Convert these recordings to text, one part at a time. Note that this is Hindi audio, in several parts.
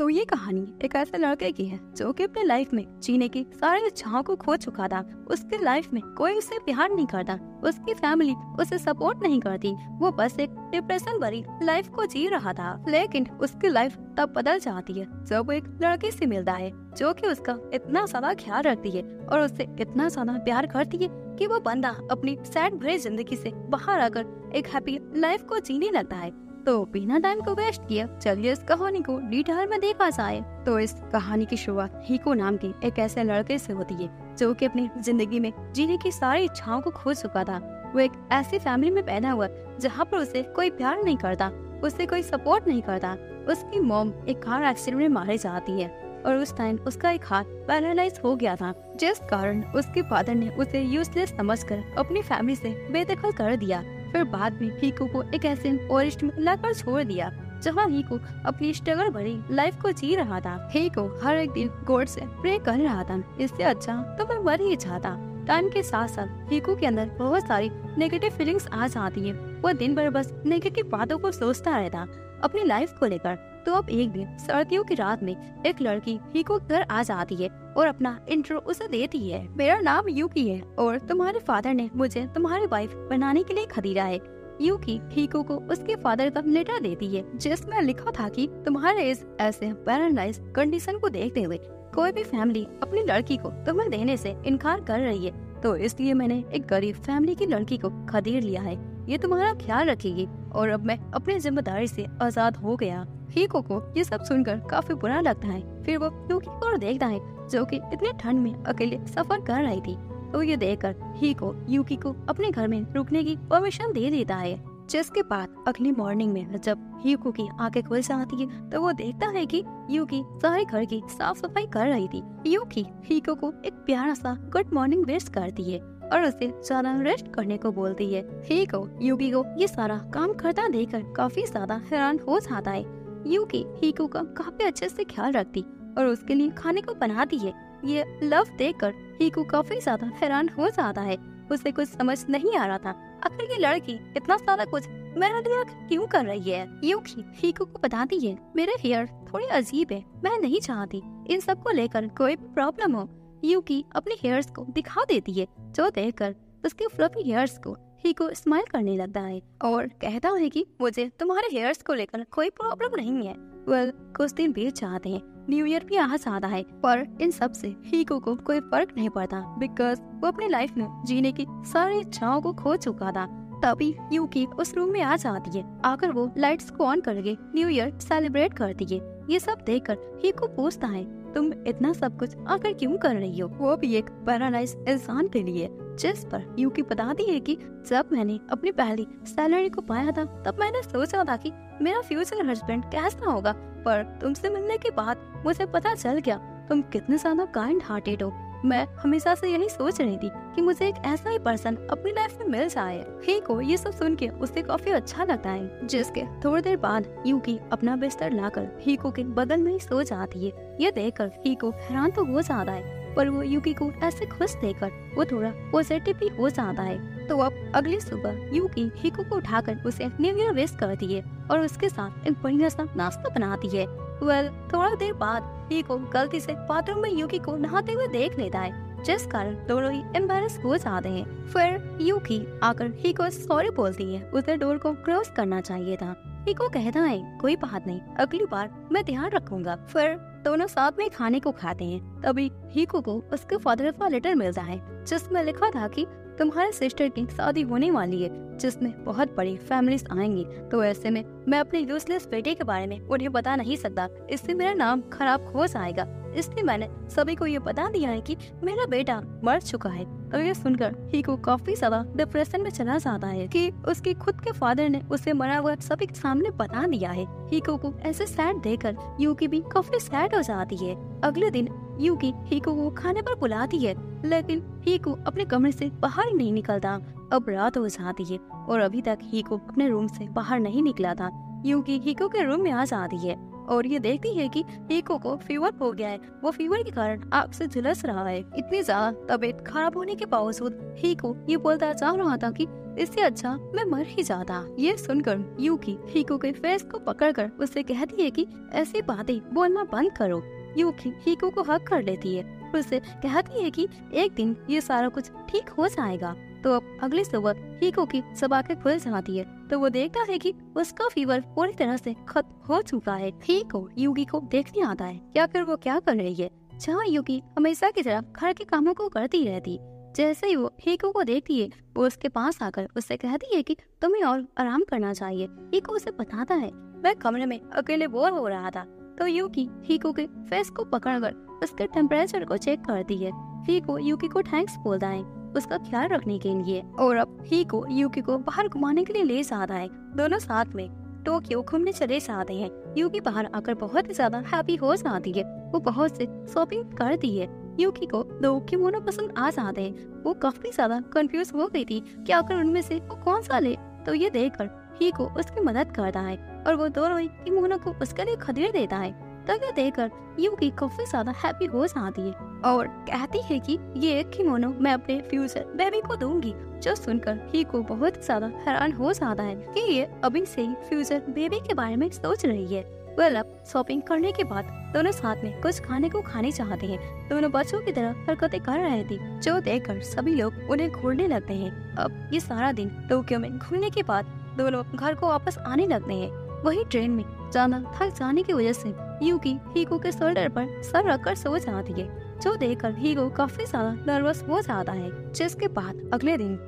तो ये कहानी एक ऐसे लड़के की है जो कि अपने लाइफ में जीने की सारी इच्छाओं को खो चुका था। उसके लाइफ में कोई उसे प्यार नहीं करता, उसकी फैमिली उसे सपोर्ट नहीं करती, वो बस एक डिप्रेशन भरी लाइफ को जी रहा था। लेकिन उसकी लाइफ तब बदल जाती है जब वो एक लड़की से मिलता है जो कि उसका इतना ज्यादा ख्याल रखती है और उससे इतना ज्यादा प्यार करती है कि वो बंदा अपनी सैड भरी जिंदगी से बाहर आकर एक हैप्पी लाइफ को जीने लगता है। तो बिना टाइम को वेस्ट किया चलिए इस कहानी को डिटेल में देखा जाए। तो इस कहानी की शुरुआत हीको नाम के एक ऐसे लड़के से होती है जो कि अपनी जिंदगी में जीने की सारी इच्छाओं को खो चुका था। वो एक ऐसी फैमिली में पैदा हुआ जहाँ पर उसे कोई प्यार नहीं करता, उसे कोई सपोर्ट नहीं करता। उसकी मॉम एक कार एक्सीडेंट में मारी जाती है और उस टाइम उसका एक हाथ पैरालाइज हो गया था, जिस कारण उसके फादर ने उसे यूजलेस समझकर अपनी फैमिली से बेदखल कर दिया। फिर बाद में हीको को एक ऐसे फॉरेस्ट में लाकर छोड़ दिया जहाँ हीको अपनी स्ट्रगल भरी लाइफ को जी रहा था। हीको हर एक दिन गॉड से प्रे कर रहा था, इससे अच्छा तो मैं मर ही चाहता। टाइम के साथ साथ हीको के अंदर बहुत सारी नेगेटिव फीलिंग्स आ जाती है। वो दिन भर बस नेगेटिव बातों को सोचता रहता अपनी लाइफ को लेकर। तो अब एक दिन सर्दियों की रात में एक लड़की हीको घर आ जाती है और अपना इंट्रो उसे देती है। मेरा नाम यूकी है और तुम्हारे फादर ने मुझे तुम्हारी वाइफ बनाने के लिए खरीदा है। यूकी हीको को उसके फादर का लेटर देती है जिसमें लिखा था कि तुम्हारे इस ऐसे पैरालाइज कंडीशन को देखते हुए कोई भी फैमिली अपनी लड़की को तुम्हें देने से इनकार कर रही है, तो इसलिए मैंने एक गरीब फैमिली की लड़की को खरीद लिया है। ये तुम्हारा ख्याल रखेगी और अब मैं अपनी जिम्मेदारी से आजाद हो गया। हीको को ये सब सुनकर काफी बुरा लगता है। फिर वो यूकी को देखता है जो कि इतने ठंड में अकेले सफर कर रही थी। तो ये देखकर हीको यूकी को अपने घर में रुकने की परमिशन दे देता है। जिसके बाद अगली मॉर्निंग में जब हीको की आंखें खुल जाती है तो वो देखता है कि यूकी सारे घर की साफ सफाई कर रही थी। यूकी हीको को एक प्यारा सा गुड मॉर्निंग विश करती है और उसे ज्यादा रेस्ट करने को बोलती है। हीको यूकी को ये सारा काम करता देखकर काफी ज्यादा हैरान हो जाता है। यूकी हीको का काफी अच्छे से ख्याल रखती और उसके लिए खाने को बनाती है। ये लव देखकर हीको काफी ज्यादा हैरान हो जाता है। उसे कुछ समझ नहीं आ रहा था आखिर ये लड़की इतना सारा कुछ मेरे लिए क्यों कर रही है। यूकी हीको को बताती है मेरे हेयर थोड़े अजीब है, मैं नहीं चाहती इन सब को लेकर कोई प्रॉब्लम हो। यूकी अपने हेयर्स को दिखा देती है जो देखकर उसके फ्लफी हेयर्स को हीको स्माइल करने लगता है और कहता है कि मुझे तुम्हारे हेयर्स को लेकर कोई प्रॉब्लम नहीं है। कुछ दिन बीत जाते हैं, न्यू ईयर भी आ जाता है, पर इन सब से हीको को कोई फर्क नहीं पड़ता बिकॉज वो अपनी लाइफ में जीने की सारी इच्छाओं को खो चुका था। तभी यूकी उस रूम में आ जाती है। आकर वो लाइट्स को ऑन करके न्यू ईयर सेलिब्रेट करती है। ये सब देखकर हीको पूछता है तुम इतना सब कुछ आकर क्यों कर रही हो, वो भी एक पैरालाइज इंसान के लिए। जिस पर यूकी बताती है कि जब मैंने अपनी पहली सैलरी को पाया था तब मैंने सोचा था कि मेरा फ्यूचर हस्बैंड कैसा होगा, पर तुमसे मिलने के बाद मुझे पता चल गया तुम कितने ज्यादा काइंड हार्टेड हो। मैं हमेशा से यही सोच रही थी कि मुझे एक ऐसा ही पर्सन अपनी लाइफ में मिल जाए। हीको ये सब सुन के उसे काफी अच्छा लगता है। जिसके थोड़ी देर बाद यूकी अपना बिस्तर लाकर हीको के बगल में ही सो जाती है। ये देखकर हीको हैरान तो हो जाता है, पर वो यूकी को ऐसे खुश देखकर वो थोड़ा पॉजिटिव भी हो जाता है। तो अब अगली सुबह यूकी हीको को उठाकर उसे न्यू ईयर विश करती है और उसके साथ एक बढ़िया सा नाश्ता बनाती है। थोड़ा देर बाद हीको गलती से बाथरूम में यूकी को नहाते हुए देख लेता है, जिस कारण दोनों ही एम्बैरेस हो जाते हैं। फिर यूकी आकर हीको सॉरी बोलती है, उसे डोर को क्लोज करना चाहिए था। हीको कहता है कोई बात नहीं, अगली बार मैं ध्यान रखूंगा। फिर दोनों साथ में खाने को खाते हैं। तभी हीको को उसके फादर का लेटर मिलता है जिसमें लिखा था कि तुम्हारे सिस्टर की शादी होने वाली है जिसमें बहुत बड़ी फैमिलीज आएंगी, तो ऐसे में मैं अपने यूजलेस बेटे के बारे में उन्हें बता नहीं सकता, इससे मेरा नाम खराब हो जाएगा। इसलिए मैंने सभी को ये बता दिया है कि मेरा बेटा मर चुका है। तो ये सुनकर हीको काफी ज्यादा डिप्रेशन में चला जाता है कि उसके खुद के फादर ने उसे मरा हुआ सभी के सामने बता दिया है। हीको को ऐसे सैड देखकर यूकी भी काफी सैड हो जाती है। अगले दिन यूकी हीको को खाने पर बुलाती है, लेकिन हीको अपने कमरे से बाहर ही नहीं निकलता। अब रात हो जाती है और अभी तक हीको अपने रूम से बाहर नहीं निकला था। यूकी हीको के रूम में आ जाती है और ये देखती है कि हीको को फीवर हो गया है। वो फीवर के कारण आग से झुलस रहा है। इतनी ज्यादा तबीयत खराब होने के बावजूद हीको ये बोलता जा रहा था कि इससे अच्छा मैं मर ही जाता। ये सुनकर यूकी हीको के फेस को पकड़कर उससे कहती है कि ऐसी बातें बोलना बंद करो। यूकी हीको को हक कर लेती है, उससे कहती है कि एक दिन ये सारा कुछ ठीक हो जाएगा। तो अब अगली सुबह हीको की सब आंखें खुल जाती है तो वो देखता है कि उसका फीवर पूरी तरह से खत्म हो चुका है। हीको यूकी को देखने आता है कि आखिर वो क्या कर रही है, जहाँ यूकी हमेशा की तरह घर के कामों को करती रहती। जैसे ही वो हीको को देखती है वो उसके पास आकर उससे कहती है कि तुम्हें और आराम करना चाहिए। हीको उसे बताता है मैं कमरे में अकेले बोर हो रहा था। तो यूकी हीको के फेस को पकड़कर उसके टेम्परेचर को चेक करती है। हीको यूकी को थैंक्स बोलता है उसका ख्याल रखने के लिए और अब हीको यूकी को बाहर घुमाने के लिए ले जाता है। दोनों साथ में टोक्यो घूमने चले जाते हैं। यूकी बाहर आकर बहुत ही ज्यादा हैप्पी हो जाती है। वो बहुत से शॉपिंग करती है। यूकी को दो किमोनो पसंद आ जाते हैं। वो काफी ज्यादा कंफ्यूज हो गई थी कि आखिर उनमें से वो कौन सा ले। तो ये देखकर हीको उसकी मदद करता है और वो दोनों ही किमोनो को उसके लिए खरीद देता है। तो ये देखकर यूकी काफी ज्यादा हैप्पी हो जाती है और कहती है कि ये एक किमोनो मैं अपने फ्यूचर बेबी को दूंगी। जो सुनकर हीको बहुत ज्यादा हैरान हो जाता है कि ये अभी से ही फ्यूचर बेबी के बारे में सोच रही है। वेल अब शॉपिंग करने के बाद दोनों साथ में कुछ खाने को खाने चाहते हैं। दोनों बच्चों की तरह हरकतें कर रहे थे जो देखकर सभी लोग उन्हें घूरने लगते हैं। अब ये सारा दिन टोक्यो में घूमने के बाद दोनों घर को वापस आने लगते हैं। वही ट्रेन में ज्यादा थक जाने की वजह से यूकी हीको के शोल्डर पर सर रखकर सो जाती है, जो देखकर हीको काफी ज्यादा नर्वस हो जाता है। जिसके बाद अगले दिन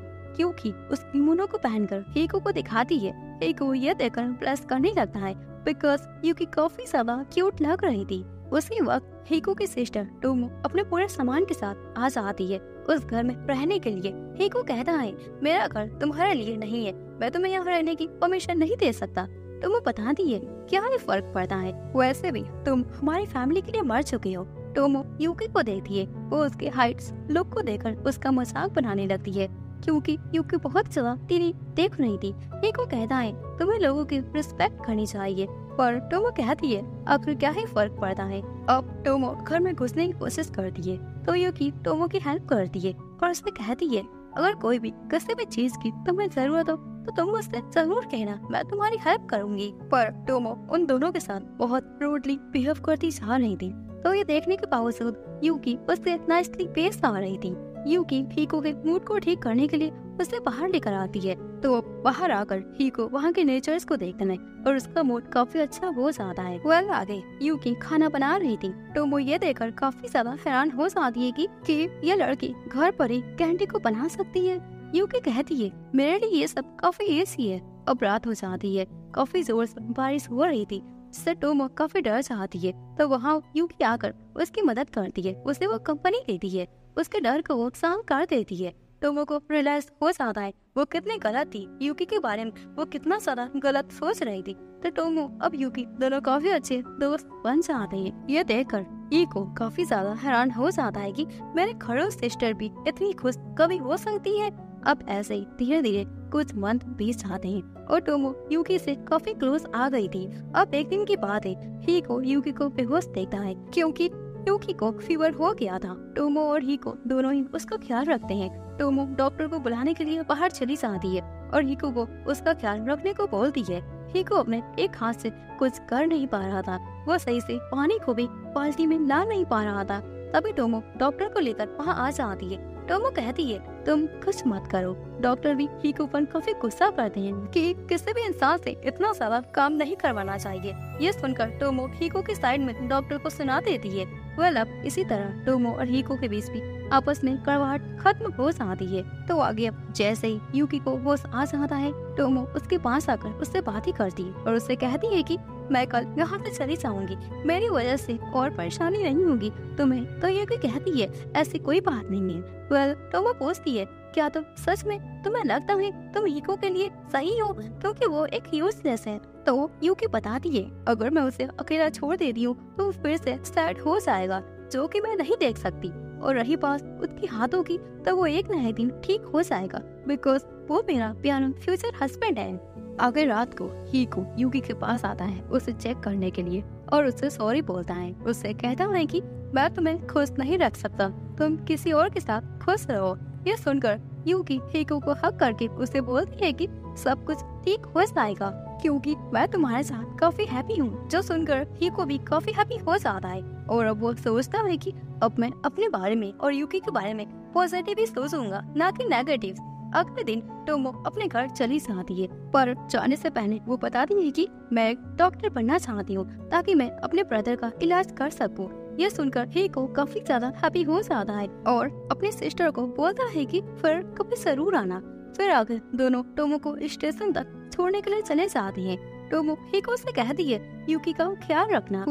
यूकी उस किमोनो को पहनकर हीको को दिखाती है। हीको ये देखकर प्लस करने लगता है बिकॉज यूकी काफी ज्यादा क्यूट लग रही थी। उसी वक्त हीको की सिस्टर टोमो अपने पूरे सामान के साथ आ जाती है उस घर में रहने के लिए। हीको कहता है मेरा घर तुम्हारे लिए नहीं है, मैं तुम्हें यहाँ रहने की परमिशन नहीं दे सकता। टोमो बताती है क्या ये फर्क पड़ता है, वैसे भी तुम हमारी फैमिली के लिए मर चुके हो। टोमो यूकी को देखती है, वो उसके हाइट्स लुक को देखकर उसका मजाक बनाने लगती है क्योंकि यूकी बहुत ज्यादा तेरी देख रही थी। हीको कहता है तुम्हें लोगों की रिस्पेक्ट करनी चाहिए, पर टोमो कहती है आखिर क्या ही फर्क पड़ता है। अब टोमो घर में घुसने की कोशिश करती है तो यूकी टोमो की हेल्प करती है और उससे कहती है अगर कोई भी किसी भी चीज की तुम्हें जरूरत हो तो तुम मुझसे जरूर कहना, मैं तुम्हारी हेल्प करूंगी। पर टोमो उन दोनों के साथ बहुत रूडली बिहेव करती जा रही थी। तो ये देखने के बावजूद यूकी उससे नाइसली पेश आ रही थी। यूकी हीको के मूड को ठीक करने के लिए उसे बाहर लेकर आती है। तो बाहर आकर हीको वहाँ के नेचर्स को देखता है और उसका मूड काफी अच्छा हो जाता है। वेल आगे यूकी खाना बना रही थी तो वो ये देखकर काफी ज्यादा हैरान हो जाती है कि ये लड़की घर पर ही कैंडी को बना सकती है। यूकी कहती है मेरे लिए ये सब काफी ईजी है। अब रात हो जाती है, काफी जोर से बारिश हो रही थी जिससे टोमो काफी डर जाती है। तो वहाँ यूकी आकर उसकी मदद करती है, उसे वो कंपनी देती है, उसके डर को वो शांत कर देती है। टोमो को रियलाइज हो जाता है वो कितनी गलत थी, यूकी के बारे में वो कितना ज्यादा गलत सोच रही थी। तो टोमो अब यूकी दोनों काफी अच्छे दोस्त बन जाते हैं। ये देखकर ईको काफी ज्यादा हैरान हो जाता है कि मेरे खड़ूस सिस्टर भी इतनी खुश कभी हो सकती है। अब ऐसे ही धीरे धीरे कुछ मंथ बीत जाते हैं और टोमो यूकी से काफी क्लोज आ गई थी। अब एक दिन की बात है, हीको यूकी को बेहोश देखता है क्योंकि यूकी को फीवर हो गया था। टोमो और हीको दोनों ही उसका ख्याल रखते हैं। टोमो डॉक्टर को बुलाने के लिए बाहर चली जाती है और हीको को उसका ख्याल रखने को बोलती है। हीको अपने एक हाथ से कुछ कर नहीं पा रहा था, वो सही से पानी को भी बाल्टी में ला नहीं पा रहा था। तभी टोमो डॉक्टर को लेकर वहाँ आ जाती है। टोमो कहती है तुम कुछ मत करो। डॉक्टर भी हीको पर काफी गुस्सा करते हैं कि किसी भी इंसान से इतना सारा काम नहीं करवाना चाहिए। ये सुनकर टोमो हीको के साइड में डॉक्टर को सुना देती है। वेल अब इसी तरह टोमो और हीको के बीच भी आपस में कड़वाहट खत्म हो जाती है। तो आगे अब जैसे ही यूकी को होश आ जाता है, टोमो उसके पास आकर उससे बात ही करती है और उससे कहती है कि मैं कल यहाँ से चली जाऊंगी, मेरी वजह से और परेशानी नहीं होगी तुम्हें। तो यूकी कहती है ऐसी कोई बात नहीं है। वेल टोमो पूछती है क्या तुम सच में तुम्हें लगता है तुम हीको के लिए सही हो क्योंकि वो एक यूजलेस है। तो यूकी बताती है अगर मैं उसे अकेला छोड़ देती हूँ तो फिर से सैड हो जाएगा, जो कि मैं नहीं देख सकती। और रही बात उसके हाथों की तो वो एक न एक दिन ठीक हो जाएगा बिकॉज वो मेरा प्यारा फ्यूचर हस्बैंड है। आगे रात को हीको यूकी के पास आता है उसे चेक करने के लिए और उससे सॉरी बोलता है। उससे कहता है कि मैं तुम्हें खुश नहीं रख सकता, तुम किसी और के साथ खुश रहो। ये सुनकर यूकी हीको को हक करके उसे बोलती है कि सब कुछ ठीक हो जाएगा क्योंकि मैं तुम्हारे साथ काफी हैप्पी हूँ। जो सुनकर हीको भी काफी हैप्पी हो जाता है और अब वो सोचता है कि अब मैं अपने बारे में और यूकी के बारे में पॉजिटिव ही सोचूंगा, ना कि नेगेटिव। अगले दिन टोमो अपने घर चली जाती है, पर जाने से पहले वो बताती है कि मैं एक डॉक्टर बनना चाहती हूँ ताकि मैं अपने ब्रदर का इलाज कर सकूँ। ये सुनकर हीको काफी ज्यादा हैप्पी हो जाता है और अपने सिस्टर को बोलता है कि फिर कभी जरूर आना। फिर आगे दोनों टोमो को स्टेशन तक छोड़ने के लिए चले जाते हैं। टोमो हीको से कहती है यूकी का ख्याल रखना।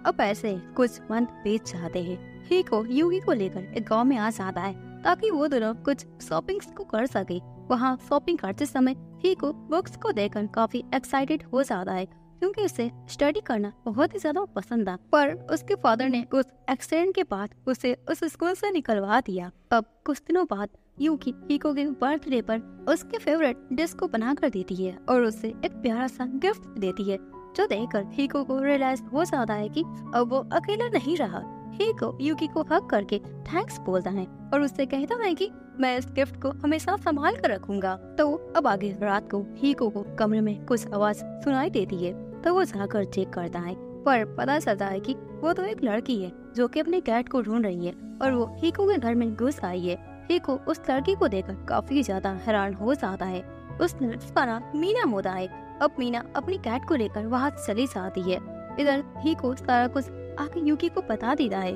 अब ऐसे कुछ मंथ बीत जाते हैं। हीको यूकी को लेकर एक गांव में आ जाता है ताकि वो दोनों कुछ शॉपिंग को कर सके। वहाँ शॉपिंग करते समय हीको बुक्स को देखकर काफी एक्साइटेड हो जाता है क्योंकि उसे स्टडी करना बहुत ही ज्यादा पसंद था। पर उसके फादर ने उस एक्सीडेंट के बाद उसे उस स्कूल से निकलवा दिया। अब कुछ दिनों बाद यूकी हीको के बर्थडे पर उसके फेवरेट डिश को बना कर देती है और उसे एक प्यारा सा गिफ्ट देती है, जो देखकर हीको को रियलाइज हो जाता है कि अब वो अकेला नहीं रहा। हीको यूकी को हक करके थैंक्स बोलता है और उससे कहता है कि मैं इस गिफ्ट को हमेशा संभाल कर रखूंगा। तो अब आगे रात को हीको को कमरे में कुछ आवाज सुनाई देती है, तो वो जाकर चेक करता है, पर पता चलता है कि वो तो एक लड़की है जो कि अपने कैट को ढूंढ रही है और वो हीको के घर में घुस आई है। हीको उस लड़की को देखकर काफी ज्यादा हैरान हो जाता है। उस लड़की का नाम मीना होता है। अब मीना अपनी कैट को लेकर वहाँ चली जाती है। इधर हीको सारा कुछ आके यूकी को बता देता है।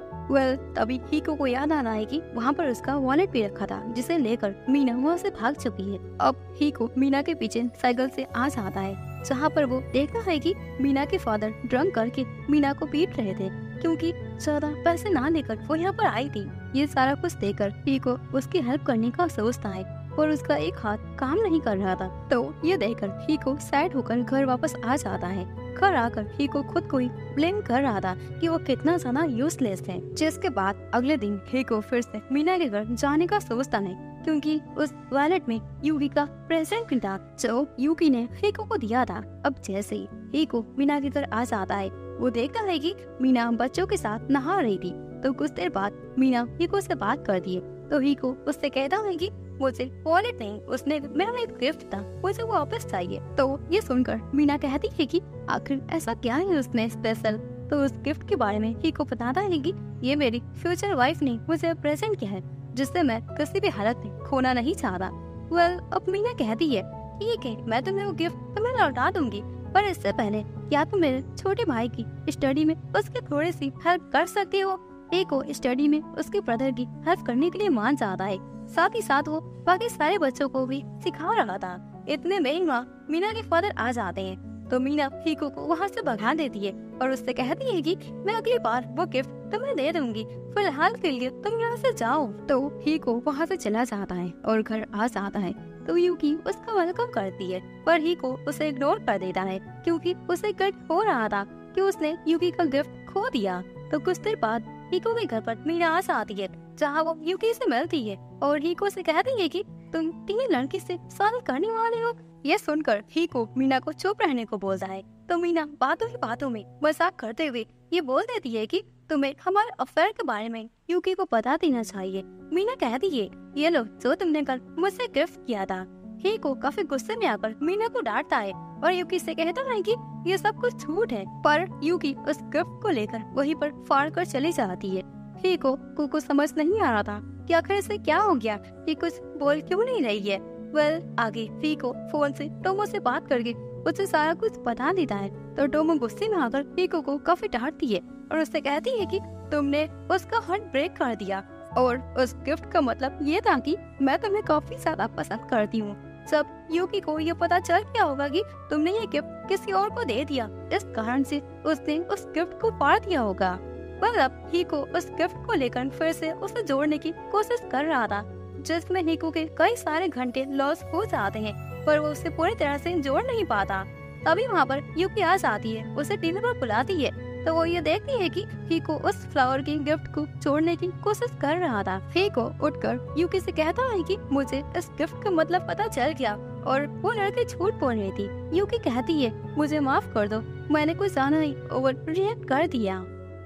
तभी हीको को याद आता है कि वहाँ पर उसका वॉलेट भी रखा था, जिसे लेकर मीना वहाँ से भाग चुकी है। अब हीको मीना के पीछे साइकिल से आ जाता है, जहाँ पर वो देखता है कि मीना के फादर ड्रंक करके मीना को पीट रहे थे क्योंकि ज्यादा पैसे ना लेकर वो यहाँ पर आई थी। ये सारा कुछ देखकर हीको उसकी हेल्प करने का सोचता है और उसका एक हाथ काम नहीं कर रहा था। तो ये देखकर हीको सैड होकर घर वापस आ जाता है। घर आकर हीको खुद को ही ब्लेम कर रहा था कि वो कितना ज्यादा यूजलेस है। जिसके बाद अगले दिन हीको फिर से मीना के घर जाने का सोचता है क्योंकि उस वॉलेट में यूकी का प्रेजेंट था जो यूकी ने हीको को दिया था। अब जैसे ही हीको मीना के घर आ जाता है, वो देखता है कि मीना बच्चों के साथ नहा रही थी। तो कुछ देर बाद मीना हीको से बात करती है, तो हीको उससे कहता है कि मुझे वॉलेट नहीं, उसने मेरा एक गिफ्ट था, मुझे वो वापस चाहिए। तो ये सुनकर मीना कहती है कि आखिर ऐसा क्या है उसने स्पेशल। तो उस गिफ्ट के बारे में हीको बताता है कि ये मेरी फ्यूचर वाइफ ने मुझे प्रेजेंट किया है, जिससे मैं किसी भी हालत में खोना नहीं चाहता। अब मीना कहती है ठीक है, मैं तुम्हें वो गिफ्ट तुम्हें लौटा दूंगी, पर इससे पहले क्या तुम मेरे छोटे भाई की स्टडी में उसकी थोड़ी सी हेल्प कर सकते हो। हीको स्टडी में उसके ब्रदर की हेल्प करने के लिए मान जाता है, साथ ही साथ वो बाकी सारे बच्चों को भी सिखा रहा था। इतने में ही वहाँ मीना के फादर आ जाते हैं, तो मीना हीको को वहाँ से भगा देती है और उससे कहती है कि मैं अगली बार वो गिफ्ट तुम्हें दे दूंगी, फिलहाल के लिए तुम यहाँ से जाओ। तो हीको वहाँ से चला जाता है और घर आ जाता है। तो यूकी उसका वेलकम करती है, पर हीको उसे इग्नोर कर देता है क्योंकि उसे गिल्ट हो रहा था कि उसने यूकी का गिफ्ट खो दिया। तो कुछ देर बाद हीको के घर पर मीना आ जाती है, जहाँ वो यूकी से मिलती है और हीको से कहती है कि तुम 3 लड़की से शादी करने वाले हो। ये सुनकर हीको मीना को चुप रहने को बोलता है, तो मीना बातों ही बातों में मजाक करते हुए ये बोल देती है कि तुम्हें हमारे अफेयर के बारे में यूकी को बता देना चाहिए। मीना कहती है ये लो जो तुमने कल मुझसे गिफ्ट किया था। हीको काफी गुस्से में आकर मीना को डांटता है और यूकी से कहता है कि ये सब कुछ झूठ है, पर यूकी उस गिफ्ट को लेकर वहीं पर फाड़ कर चली जाती है। हीको को कुछ समझ नहीं आ रहा था कि आखिर इसे क्या हो गया, ये कुछ बोल क्यों नहीं रही है। आगे हीको फोन से टोमो से बात करके उसे सारा कुछ बता देता है। तो टोमो गुस्से में आकर हीको को काफी डांटती है और उससे कहती है कि तुमने उसका हार्ट ब्रेक कर दिया और उस गिफ्ट का मतलब ये था कि मैं तुम्हें काफी ज्यादा पसंद करती हूँ। जब यूकी को ये पता चल गया होगा कि तुमने ये गिफ्ट किसी और को दे दिया, इस कारण से उसने उस गिफ्ट को फाड़ दिया होगा। अब हीको उस गिफ्ट को लेकर फिर से उसे जोड़ने की कोशिश कर रहा था, जिसमें हीको के कई सारे घंटे लॉस हो जाते हैं, पर वो उसे पूरी तरह से जोड़ नहीं पाता। तभी वहाँ पर यूकी आ जाती है, उसे डिनर पर बुलाती है। तो वो ये देखती है कि हीको उस फ्लावर की गिफ्ट को जोड़ने की कोशिश कर रहा था। हीको उठकर यूकी से कहता है कि मुझे इस गिफ्ट का मतलब पता चल गया और वो लड़की झूठ बोल रही थी। यूकी कहती है मुझे माफ कर दो, मैंने कुछ ज्यादा ही ओवर रिएक्ट कर दिया।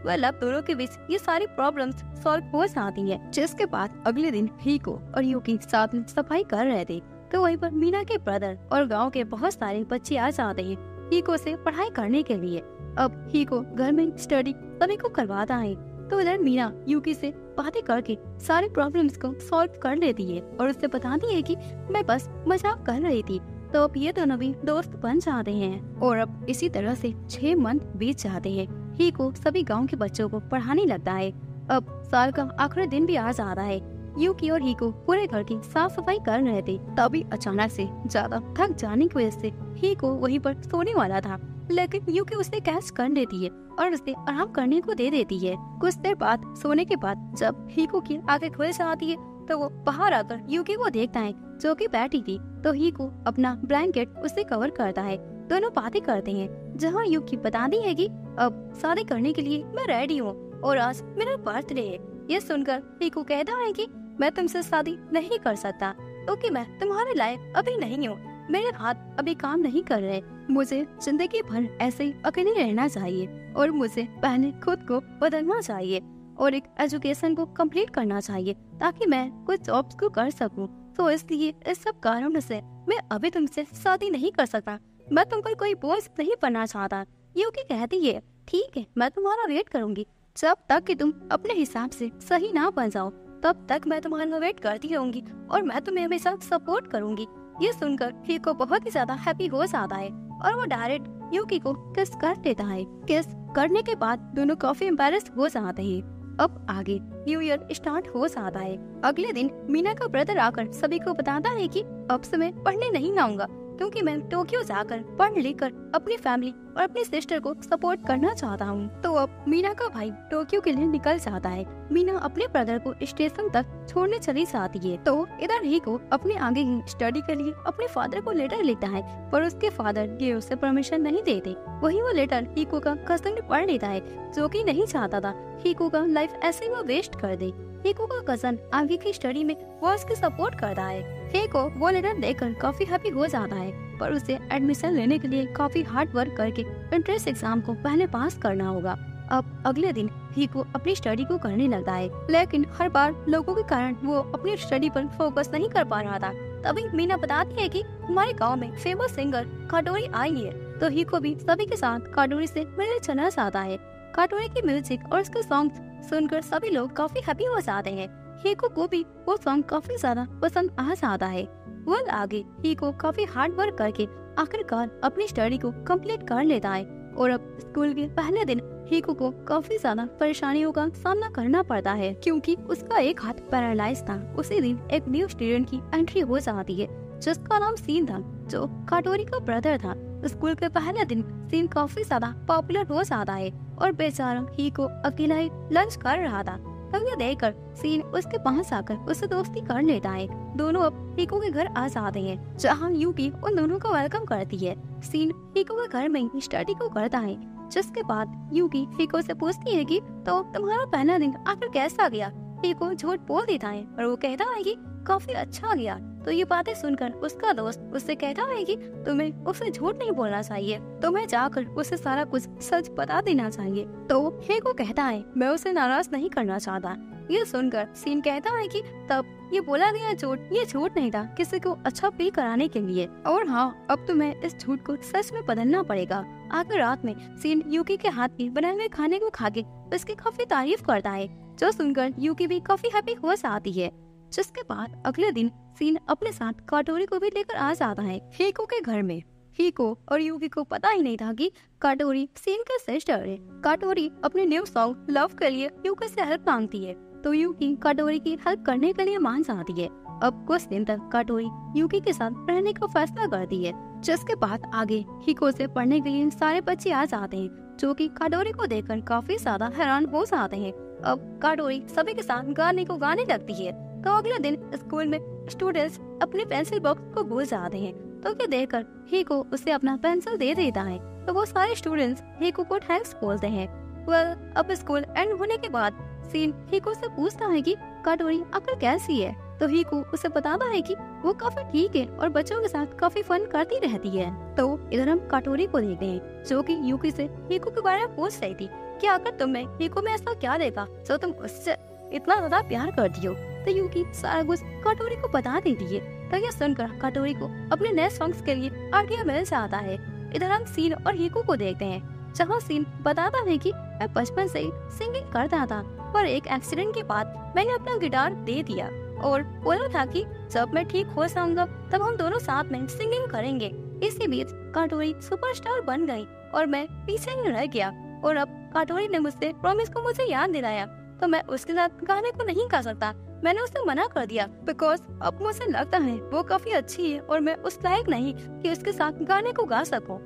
वह अब दोनों के बीच ये सारी प्रॉब्लम्स सॉल्व हो जाती है। जिसके बाद अगले दिन हीको और यूकी साथ में सफाई कर रहे थे, तो वहीं पर मीना के ब्रदर और गांव के बहुत सारे बच्चे आ जाते हैं हीको से पढ़ाई करने के लिए। अब हीको घर में स्टडी सभी को करवाता है, तो इधर मीना यूकी से बातें करके सारी प्रॉब्लम्स को सॉल्व कर लेती है और उससे बताती है कि मैं बस मजाक कर रही थी। तो अब ये दोनों भी दोस्त बन जाते हैं और अब इसी तरह से 6 मंथ बीत जाते हैं। हीको सभी गांव के बच्चों को पढ़ाने लगता है। अब साल का आखिरी दिन भी आ जाता है। यूकी और हीको पूरे घर की साफ सफाई कर रहे थे, तभी अचानक से ज्यादा थक जाने की वजह से हीको वहीं पर सोने वाला था, लेकिन यूकी उसे कैच कर लेती है और उसे आराम करने को दे देती है। कुछ देर बाद सोने के बाद जब हीको की आंखें खुल जाती है, तो वो बाहर आकर यूकी को देखता है जो कि बैठी थी। तो हीको अपना ब्लैंकेट उसे कवर करता है। दोनों बातें करते हैं, जहाँ यूकी बताती है कि अब शादी करने के लिए मैं रेडी हूँ और आज मेरा बर्थडे है। ये सुनकर हीको कहता है कि मैं तुमसे शादी नहीं कर सकता, क्योंकि मैं तुम्हारे लायक अभी नहीं हूँ। मेरे हाथ अभी काम नहीं कर रहे। मुझे जिंदगी भर ऐसे ही अकेले रहना चाहिए और मुझे पहले खुद को बदलना चाहिए और एक एजुकेशन को कंप्लीट करना चाहिए ताकि मैं कुछ जॉब्स को कर सकूं। तो इसलिए इस सब कारणों से मैं अभी तुमसे शादी नहीं कर सकता। मैं तुम पर कोई बोझ नहीं बनना चाहता। यूकी कहती है, ठीक है, मैं तुम्हारा वेट करूंगी। जब तक कि तुम अपने हिसाब से सही ना बन जाओ, तब तक मैं तुम्हारा वेट करती रहूंगी और मैं तुम्हें हमेशा सपोर्ट करूंगी। ये सुनकर हीको बहुत ही ज्यादा हैप्पी हो जाता है और वो डायरेक्ट यूकी को किस कर देता है। किस करने के बाद दोनों काफी एम्बैरेस्ड हो जाते हैं। अब आगे न्यू ईयर स्टार्ट हो जाता है। अगले दिन मीना का ब्रदर आकर सभी को बताता है कि अब से मैं पढ़ने नहीं आऊंगा, क्योंकि मैं टोक्यो जाकर पढ़ लिख कर अपनी फैमिली और अपनी सिस्टर को सपोर्ट करना चाहता हूँ। तो अब मीना का भाई टोक्यो के लिए निकल जाता है। मीना अपने ब्रदर को स्टेशन तक छोड़ने चली जाती है। तो इधर हीको अपने आगे ही स्टडी के लिए अपने फादर को लेटर लिखता है, पर उसके फादर ये उसे परमिशन नहीं देते। वही वो लेटर हीको का कजन पढ़ लेता है, जो कि नहीं चाहता था हीको का लाइफ ऐसे वो वेस्ट कर दे। हीको का कजन आगे की स्टडी में वो उसकी सपोर्ट करता है। हीको वो लेटर देखकर काफी हैप्पी हो जाता है, पर उसे एडमिशन लेने के लिए काफी हार्ड वर्क करके एंट्रेंस एग्जाम को पहले पास करना होगा। अब अगले दिन हीको अपनी स्टडी को करने लगता है, लेकिन हर बार लोगों के कारण वो अपनी स्टडी पर फोकस नहीं कर पा रहा था। तभी मीना बताती है कि हमारे गांव में फेमस सिंगर काटोरी आई है। तो हीको भी सभी के साथ काटोरी से मिलने चला जाता है। काटोरी की म्यूजिक और उसके सॉन्ग सुनकर सभी लोग काफी हैप्पी हो जाते हैं। हीको को भी वो सॉन्ग काफी ज्यादा पसंद आ जाता है। वो आगे हीको काफी हार्ड वर्क करके आखिरकार अपनी स्टडी को कंप्लीट कर लेता है और अब स्कूल के पहले दिन हीको को काफी ज्यादा परेशानियों का सामना करना पड़ता है, क्योंकि उसका एक हाथ पैरालाइज था। उसी दिन एक न्यू स्टूडेंट की एंट्री हो जाती है, जिसका नाम सीन था, जो काटोरी का ब्रदर था। स्कूल के पहले दिन सीन काफी ज्यादा पॉपुलर हो जाता है और बेचारा हीको अकेला ही लंच कर रहा था। तब ये देखकर सीन उसके पास आकर उससे दोस्ती कर लेता है। दोनों अब हीको के घर आ जाते हैं, जहाँ यूकी उन दोनों को वेलकम करती है। सीन हीको के घर में ही स्टडी को करता है, जिसके बाद यूकी हीको से पूछती है कि तो तुम्हारा पहला दिन आखिर कैसा गया। हीको झूठ बोल देता है और वो कहता है कि काफी अच्छा गया। तो ये बातें सुनकर उसका दोस्त उससे कहता है कि तुम्हें उसे झूठ नहीं बोलना चाहिए, तुम्हें जाकर उसे सारा कुछ सच बता देना चाहिए। तो हीको कहता है मैं उसे नाराज नहीं करना चाहता। ये सुनकर सीन कहता है कि तब ये बोला गया झूठ ये झूठ नहीं था, किसी को अच्छा फील कराने के लिए। और हाँ, अब तुम्हें इस झूठ को सच में बदलना पड़ेगा। आखिर रात में सीन यूकी के हाथ के बनाए हुए खाने को खा के उसकी काफी तारीफ करता है, जो सुनकर यूकी भी काफी हैप्पी हो जाती है। जिसके बाद अगले दिन सीन अपने साथ काटोरी को भी लेकर आ जाता है हीको के घर में। हीको और यूकी को पता ही नहीं था कि काटोरी सीन का सिस्टर है। काटोरी अपने न्यू सॉन्ग लव के लिए यूकी से हेल्प मांगती है, तो यूकी काटोरी की हेल्प करने के लिए मान जाती है। अब कुछ दिन तक काटोरी यूकी के साथ रहने का फैसला करती है। जिसके बाद आगे हीको से पढ़ने के लिए सारे बच्चे आ जाते हैं, जो कि काटोरी को देखकर काफी ज्यादा हैरान हो जाते हैं। अब काटोरी सभी के साथ गाने को गाने लगती है। तो अगले दिन स्कूल में स्टूडेंट्स अपने पेंसिल बॉक्स को भूल जाते हैं, तो ये देखकर हीको उसे अपना पेंसिल दे देता है। तो वो सारे स्टूडेंट्स हीको को थैंक्स बोलते हैं। अब स्कूल एंड होने के बाद सीन हीको से पूछता है कि काटोरी आखिर कैसी है। तो हीको उसे बताता है कि वो काफी ठीक है और बच्चों के साथ काफी फन करती रहती है। तो इधर हम काटोरी को देखते हैं, जो कि यूकी से हीको के बारे में पूछ रही थी कि आखिर तुमने हीको में ऐसा क्या देखा जो तुम उससे इतना ज्यादा प्यार करती हो। तो यूकी सारा कुछ कटोरी को बता देती है। तो यह सुनकर कटोरी को अपने नए सॉन्ग्स के लिए आइडिया मिल जाता है। इधर हम सीन और हीको को देखते हैं, जहाँ सीन बताता है कि मैं बचपन से ही सिंगिंग करता था, पर एक एक्सीडेंट के बाद मैंने अपना गिटार दे दिया और बोला था कि जब मैं ठीक हो जाऊंगा तब हम दोनों साथ में सिंगिंग करेंगे। इसी बीच कटोरी सुपरस्टार बन गई और मैं पीछे ही रह गया। और अब कटोरी ने मुझसे प्रॉमिस को मुझे याद दिलाया, तो मैं उसके साथ गाने को नहीं गा सकता। मैंने उसे मना कर दिया बिकॉज अब मुझे लगता है वो काफी अच्छी है और मैं उस लायक नहीं कि उसके साथ गाने को गा सकूं।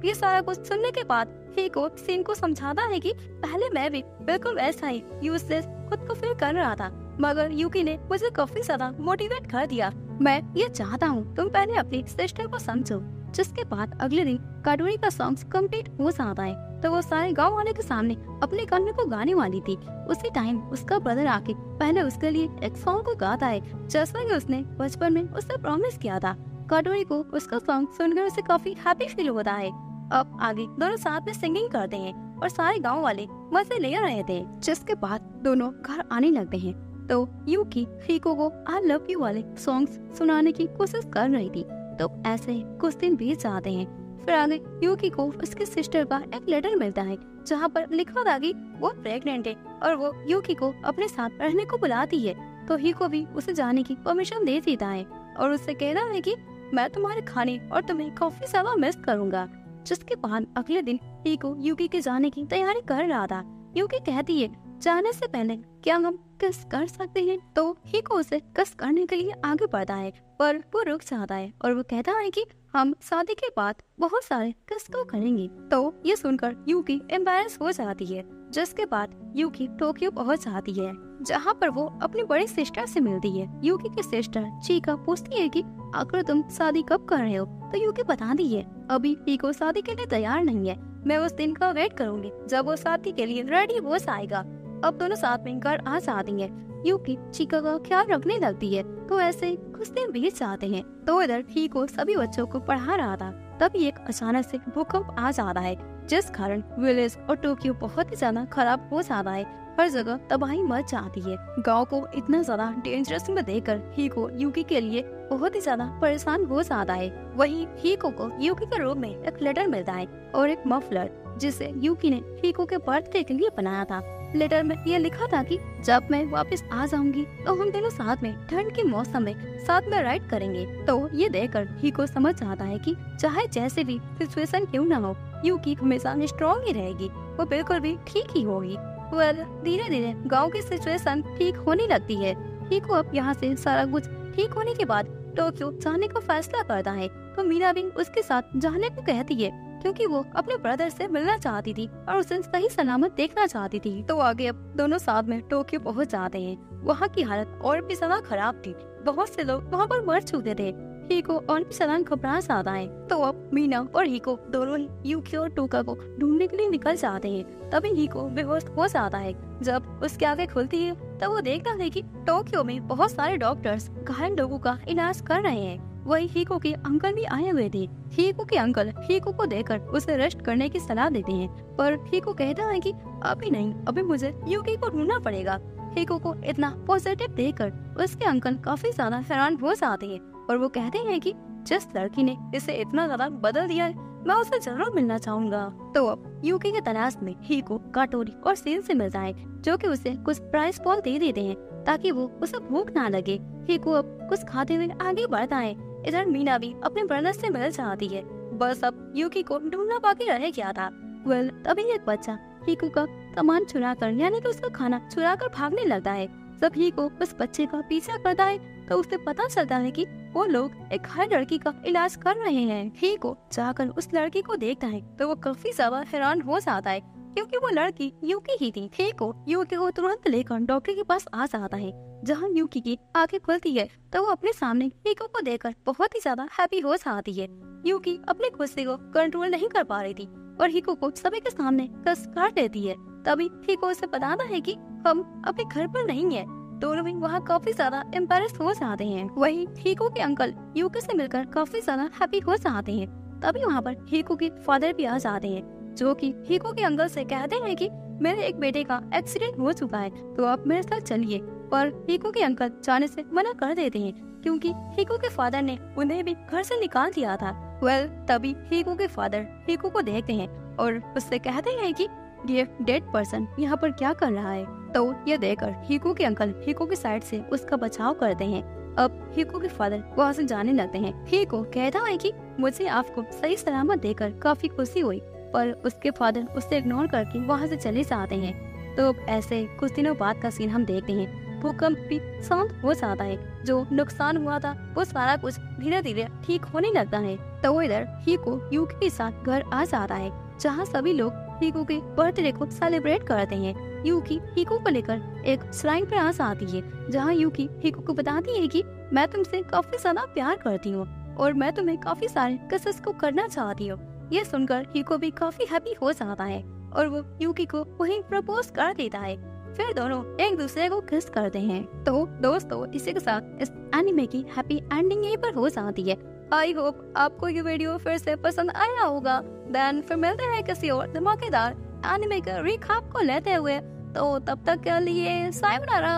ये सारा कुछ सुनने के बाद हीको सीन को समझाता है कि पहले मैं भी बिल्कुल ऐसा ही यूजलेस खुद को फील कर रहा था, मगर यूकी ने मुझे काफी ज्यादा मोटिवेट कर दिया। मैं ये चाहता हूँ तुम पहले अपनी सिस्टर को समझो। जिसके बाद अगले दिन कटोरी का सॉन्ग कंप्लीट हो जाता है, तो वो सारे गांव वाले के सामने अपने गाने को गाने वाली थी। उसी टाइम उसका ब्रदर आके पहले उसके लिए एक सॉन्ग को गाता है, जैसा कि उसने बचपन में उससे प्रॉमिस किया था। कटोरी को उसका सॉन्ग सुनकर उसे काफी हैप्पी फील होता है। अब आगे दोनों साथ में सिंगिंग करते हैं और सारे गाँव वाले मजे ले रहे थे। जिसके बाद दोनों घर आने लगते हैं, तो यूकी हीको को आई लव यू वाले सॉन्ग्स सुनाने की कोशिश कर रही थी। तो ऐसे कुछ दिन बीत जाते हैं। फिर आगे यूकी को उसके सिस्टर का एक लेटर मिलता है, जहाँ पर लिखा था कि वो प्रेग्नेंट है और वो यूकी को अपने साथ रहने को बुलाती है। तो हीको भी उसे जाने की परमिशन दे देता है और उससे कहता है कि मैं तुम्हारे खाने और तुम्हें काफी ज्यादा मिस करूंगा। जिसके बाद अगले दिन हीको यूकी के जाने की तैयारी कर रहा था। यूकी कहती है जाने से पहले क्या हम किस कर सकते हैं, तो हीको उसे किस करने के लिए आगे बढ़ता है, पर वो रुक जाता है और वो कहता है कि हम शादी के बाद बहुत सारे किस को करेंगे। तो ये सुनकर यूकी एम्बैरेस हो जाती है। जिसके बाद यूकी टोक्यो पहुंच जाती है, जहाँ पर वो अपनी बड़ी सिस्टर से मिलती है। यूकी की सिस्टर चीका पूछती है कि आखिर तुम शादी कब कर रहे हो, तो यूकी बताती है अभी हीको शादी के लिए तैयार नहीं है, मैं उस दिन का वेट करूंगी जब वो शादी के लिए रेडी हो जाएगा। अब दोनों साथ में घर आ जाती है। यूकी चीका का ख्याल रखने लगती है। तो ऐसे कुछ दिन बीत जाते हैं। तो इधर हीको सभी बच्चों को पढ़ा रहा था, तभी एक अचानक से भूकंप आ जाता है, जिस कारण विलेज और टोक्यो बहुत ही ज्यादा खराब हो जाता है। हर जगह तबाही मच जाती है। गांव को इतना ज्यादा डेंजरस में देखकर हीको यूकी के लिए बहुत ही ज्यादा परेशान हो जाता है। वहीं हीको को यूकी के रूम में एक लेटर मिलता है और एक मफलर, जिसे यूकी ने हीको के बर्थडे के लिए बनाया था। लेटर में यह लिखा था कि जब मैं वापस आ जाऊंगी तो हम दोनों साथ में ठंड के मौसम में साथ में राइड करेंगे। तो ये देखकर हीको समझ जाता है कि चाहे जैसे भी सिचुएशन क्यों ना हो, यूकी हमेशा स्ट्रॉन्ग ही रहेगी, वो बिल्कुल भी ठीक ही होगी। धीरे धीरे गांव की सिचुएशन ठीक होने लगती है। हीको अब यहाँ से सारा कुछ ठीक होने के बाद टोक्यो जाने का फैसला करता है। तो मीना भी उसके साथ जाने को कहती है, क्योंकि वो अपने ब्रदर से मिलना चाहती थी और उसे सही सलामत देखना चाहती थी। तो आगे अब दोनों साथ में टोक्यो पहुंच जाते हैं। वहाँ की हालत और भी ज्यादा खराब थी, बहुत से लोग वहाँ पर मर चुके थे। हीको और भी ज्यादा घबरा जाता है। तो अब मीना और हीको दोनों ही यूकी और टोका को ढूंढने के लिए निकल जाते हैं। तभी हीको बेहोश हो जाता है। जब उसकी आंखें खुलती है तब वो देखता है कि टोक्यो में बहुत सारे डॉक्टर्स घायल लोगों का इलाज कर रहे हैं। वही हीको के अंकल भी आए हुए थे। हीको के अंकल हीको को देखकर उसे रेस्ट करने की सलाह देते हैं, पर हीको कहता है कि अभी नहीं, अभी मुझे यूकी को ढूंढना पड़ेगा। हीको को इतना पॉजिटिव देखकर उसके अंकल काफी ज्यादा हैरान हो जाते हैं और वो कहते हैं कि जिस लड़की ने इसे इतना ज्यादा बदल दिया है, मैं उसे जरूर मिलना चाहूंगा। तो अब यूकी के तलाश में हीको काटोरी और सेन से मिलता है, जो कि उसे कुछ प्राइस बॉल दे देते हैं ताकि वो उसे भूख ना लगे। हीको अब कुछ खाते हुए आगे बढ़ता है। इधर मीना भी अपने ब्रदर से मिल जाती है, बस अब यूकी को ढूंढना बाकी रह गया था। तभी एक बच्चा हीको का सामान चुरा कर, यानी कि उसका खाना चुरा कर भागने लगता है। जब हीको उस बच्चे का पीछा करता है तो उसे पता चलता है कि वो लोग एक घायल लड़की का इलाज कर रहे हैं। हीको जाकर उस लड़की को देखता है तो वो काफी ज्यादा हैरान हो जाता है, क्योंकि वो लड़की यूकी ही थी। हीको यूकी को तुरंत लेकर डॉक्टर के पास आ जाता है। जहाँ यूकी की आंखें खुलती है तो वो अपने सामने हीको को देखकर बहुत ही ज्यादा हैप्पी हो जाती है। यूकी अपनी गुस्से को कंट्रोल नहीं कर पा रही थी और हीको को सभी के सामने कस काट देती है। तभी हीको उसे बताता है कि हम अपने घर पर नहीं है। दोनों भी वहाँ काफी ज्यादा एम्बैरेस हो जाते हैं। वहीं हीको के अंकल यूकी से मिलकर काफी ज्यादा हैप्पी हो जाते हैं। तभी वहाँ पर हीको के फादर भी आ जाते हैं, जो कि हीको के अंकल से कहते हैं कि मेरे एक बेटे का एक्सीडेंट हो चुका है, तो आप मेरे साथ चलिए। पर हीको के अंकल जाने से मना कर देते हैं क्योंकि हीको के फादर ने उन्हें भी घर से निकाल दिया था। तभी हीको के फादर हीको को देखते हैं और उससे कहते हैं कि ये डेड पर्सन यहाँ पर क्या कर रहा है। तो ये देखकर हीको के अंकल हीको की साइड से उसका बचाव करते हैं। अब हीको के फादर वहाँ से जाने लगते हैं। हीको कहता है कि मुझे आपको सही सलामत देखकर काफी खुशी हुई, पर उसके फादर उससे इग्नोर करके वहाँ से चले जाते हैं। तो ऐसे कुछ दिनों बाद का सीन हम देखते हैं। भूकंप भी शांत हो जाता है। जो नुकसान हुआ था वो सारा कुछ धीरे धीरे ठीक होने लगता है। तो इधर हीको यूकी के साथ घर आ जाता है, जहाँ सभी लोग हीको के बर्थडे को सेलिब्रेट करते हैं। यूकी हीको को लेकर एक श्राइन पर आ जाती है, जहाँ यूकी हीको को बताती है कि मैं तुमसे काफी ज्यादा प्यार करती हूँ और मैं तुम्हें काफी सारे किसेस को करना चाहती हूँ। ये सुनकर हीको भी काफी हैप्पी हो जाता है और वो यूकी को वहीं प्रपोज कर देता है। फिर दोनों एक दूसरे को किस करते हैं। तो दोस्तों, इसी के साथ इस एनिमे की हैप्पी एंडिंग यहीं पर हो जाती है। आई होप आपको ये वीडियो फिर से पसंद आया होगा। देन फिर मिलते हैं किसी और धमाकेदार एनिमे का रिकैप को लेते हुए। तो तब तक के लिए सायोनारा।